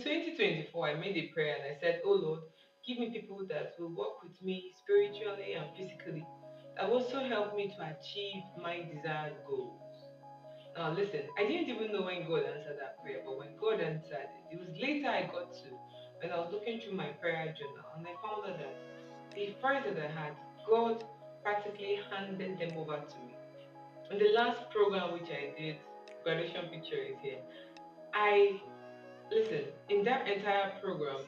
2024, I made a prayer and I said, "Oh Lord, give me people that will work with me spiritually and physically, that will also help me to achieve my desired goals." Now, listen, I didn't even know when God answered that prayer, but when God answered it, it was later I got to, when I was looking through my prayer journal, and I found out that the prayers that I had, God practically handed them over to me. In the last program which I did, graduation picture is here. I listen, in that entire program,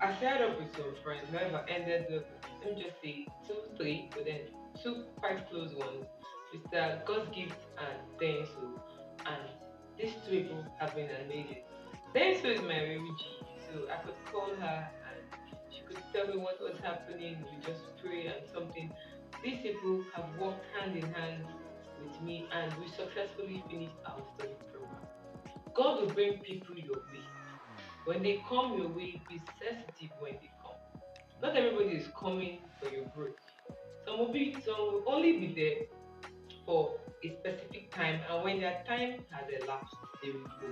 I started up with some friends. However, ended up, let me just say two, three, but then two quite close ones. Mr. God's Gift and Denso. And these two people have been amazing. Denso is my baby G, so I could call her and she could tell me what was happening. We just pray and something. These people have worked hand in hand with me and we successfully finished our study program. God will bring people your way. When they come your way, be sensitive when they come. Not everybody is coming for your growth. Some will only be there for a specific time, and when their time has elapsed, they will go.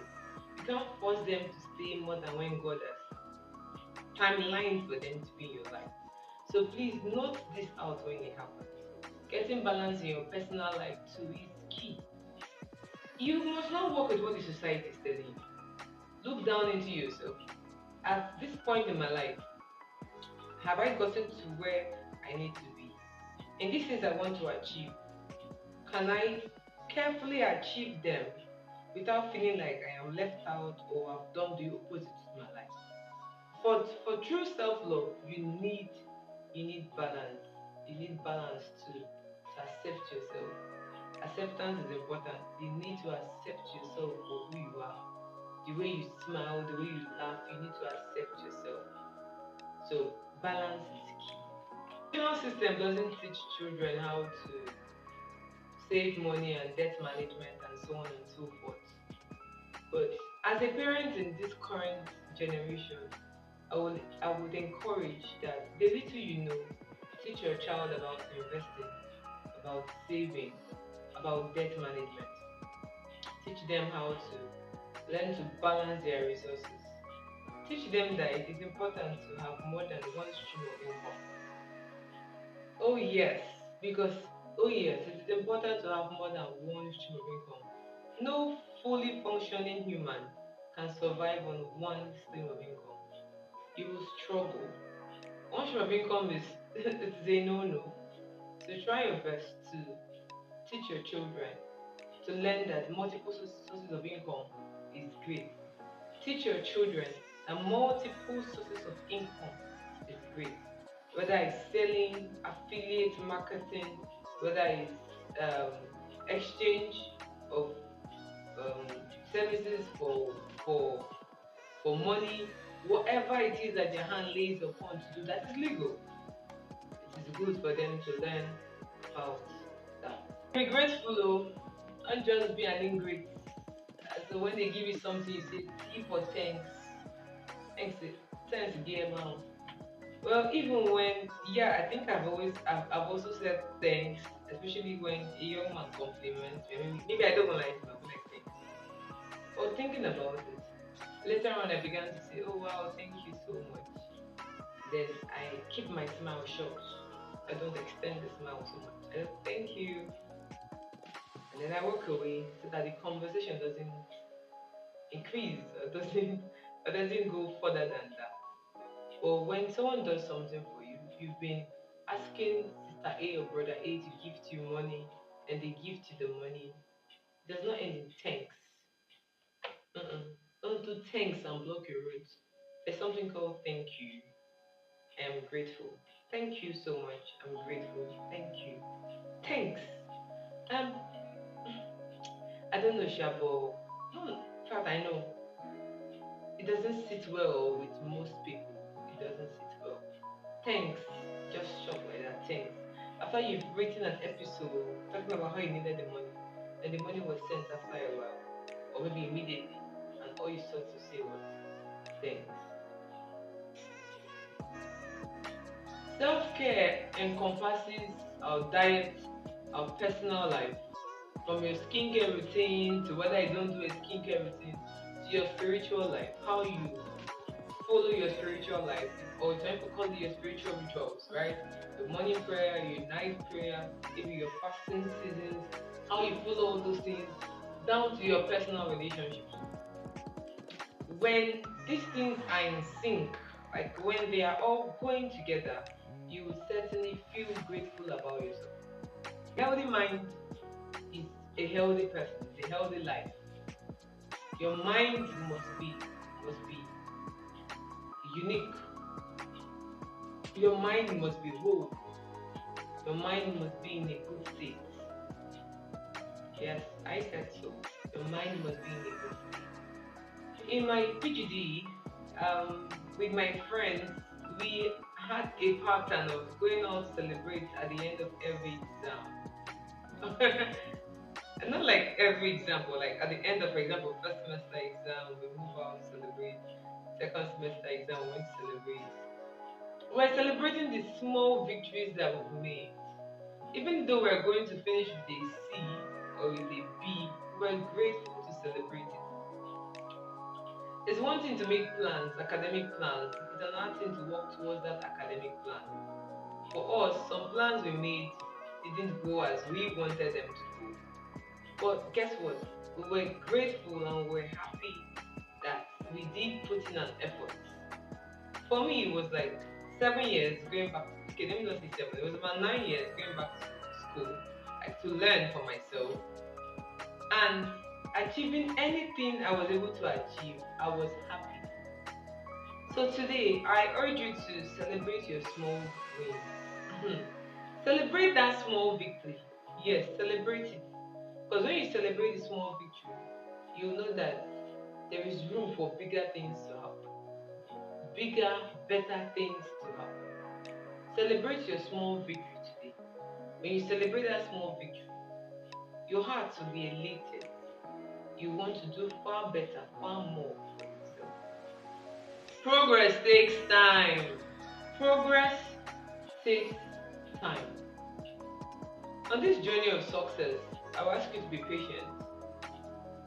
You can't force them to stay more than when God has timeline for them to be in your life. So please note this out when it happens. Getting balance in your personal life too is key. You must not work with what the society is telling you. Look down into yourself. At this point in my life, have I gotten to where I need to be? In these things I want to achieve, can I carefully achieve them without feeling like I am left out or have done the opposite to my life? For true self-love, you need balance. You need balance to accept yourself. Acceptance is important. You need to accept yourself for who you are. The way you smile, the way you laugh, you need to accept yourself. So balance is key. Educational system doesn't teach children how to save money and debt management and so on and so forth. But as a parent in this current generation, I would encourage that the little you know, teach your child about investing, about saving, about debt management. Teach them how to learn to balance their resources. Teach them that it is important to have more than one stream of income. Oh yes, because oh yes, it is important to have more than one stream of income. No fully functioning human can survive on one stream of income. You will struggle. One stream of income is it is a no-no. So try your best to teach your children to learn that multiple sources of income is great. Teach your children that multiple sources of income is great. Whether it's selling, affiliate marketing, whether it's exchange of um, services for for money, whatever it is that their hand lays upon to do, that is legal. It is good for them to learn about that. Be grateful though, not just be an ingrate. So when they give you something, you say T for thanks. Thanks, thanks, dear mom. Well, even when, yeah, I think I've also said thanks, especially when a young man compliments me. Maybe I don't like it, but I'm like thanks. Or thinking about it. Later on, I began to say, oh wow, thank you so much. Then I keep my smile short. I don't extend the smile so much. I just thank you, and then I walk away so that the conversation doesn't increase or doesn't go further than that. Or when someone does something for you, if you've been asking sister A or brother A to gift you money and they gift you the money, it does not end in thanks. Uh-uh. Don't do thanks and block your road. There's something called thank you. I'm grateful. Thank you so much. I'm grateful. Thank you. Thanks. Um, I don't know, Shabo. No, in fact, I know it doesn't sit well with most people. It doesn't sit well. Thanks. Just short like that. Thanks. After you've written an episode talking about how you needed the money, and the money was sent after a while, or maybe immediately, and all you sought to say was thanks. Self care encompasses our diet, our personal life, from your skincare routine to whether you don't do a skincare routine to your spiritual life, how you follow your spiritual life, or trying to call it your spiritual rituals, right? Your morning prayer, your night prayer, maybe your fasting seasons, how you follow all those things, down to your personal relationships. When these things are in sync, like when they are all going together, you will certainly feel grateful about yourself. Healthy mind is a healthy person, it's a healthy life. Your mind must be unique. Your mind must be whole. Your mind must be in a good state. Yes, I said so. Your mind must be in a good state. In my PGD, with my friends, we had a pattern of going out to celebrate at the end of every exam. And not like every exam, but like at the end of, for example, first semester exam, we move out to celebrate. Second semester exam, we want to celebrate. We're celebrating the small victories that we've made. Even though we're going to finish with a C or with a B, we're grateful to celebrate it. It's one thing to make plans, academic plans. It's another thing to work towards that academic plan. For us, some plans we made didn't go as we wanted them to go. But guess what? We were grateful and we were happy that we did put in an effort. For me, it was like 7 years going back. Okay, let me not say 7. It was about 9 years going back to school, like to learn for myself and achieving anything I was able to achieve. I was happy. So today, I urge you to celebrate your small wins. Celebrate that small victory. Yes, celebrate it. Because when you celebrate the small victory, you know that there is room for bigger things to happen, bigger, better things to happen. Celebrate your small victory today. When you celebrate that small victory, your heart will be elated. You want to do far better, far more for yourself. Progress takes time. Progress takes time. On this journey of success, I will ask you to be patient.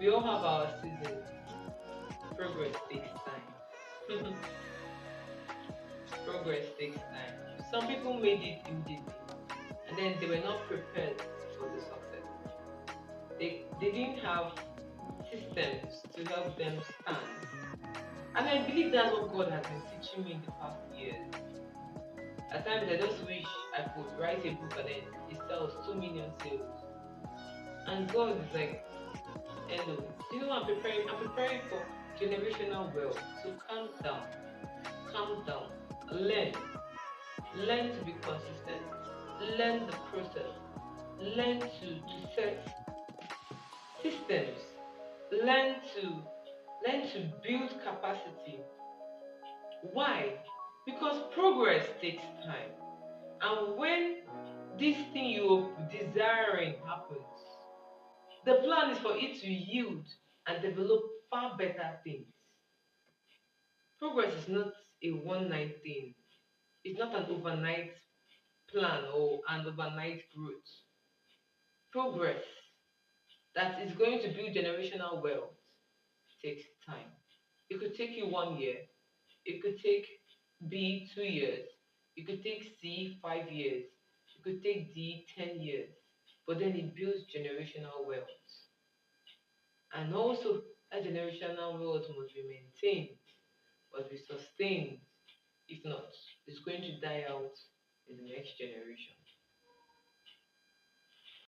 We all have our seasons. Progress takes time. Progress takes time. Some people made it immediately and then they were not prepared for the success. They didn't have systems to help them stand. And I believe that's what God has been teaching me in the past years. At times I just wish I could write a book and then it sells 2 million sales. And God is like, hello, I'm preparing for generational wealth. So calm down, learn. Learn to be consistent. Learn the process. Learn to set systems. Learn to learn to build capacity. Why? Because progress takes time. And when this thing you're desiring happens, the plan is for it to yield and develop far better things. Progress is not a one night thing, it's not an overnight plan or an overnight growth. Progress that is going to build generational wealth takes time. It could take you 1 year, it could take B 2 years, it could take C 5 years, it could take D 10 years, but then it builds generational wealth. And also, that generational wealth must be maintained, must be sustained. If not, it's going to die out in the next generation.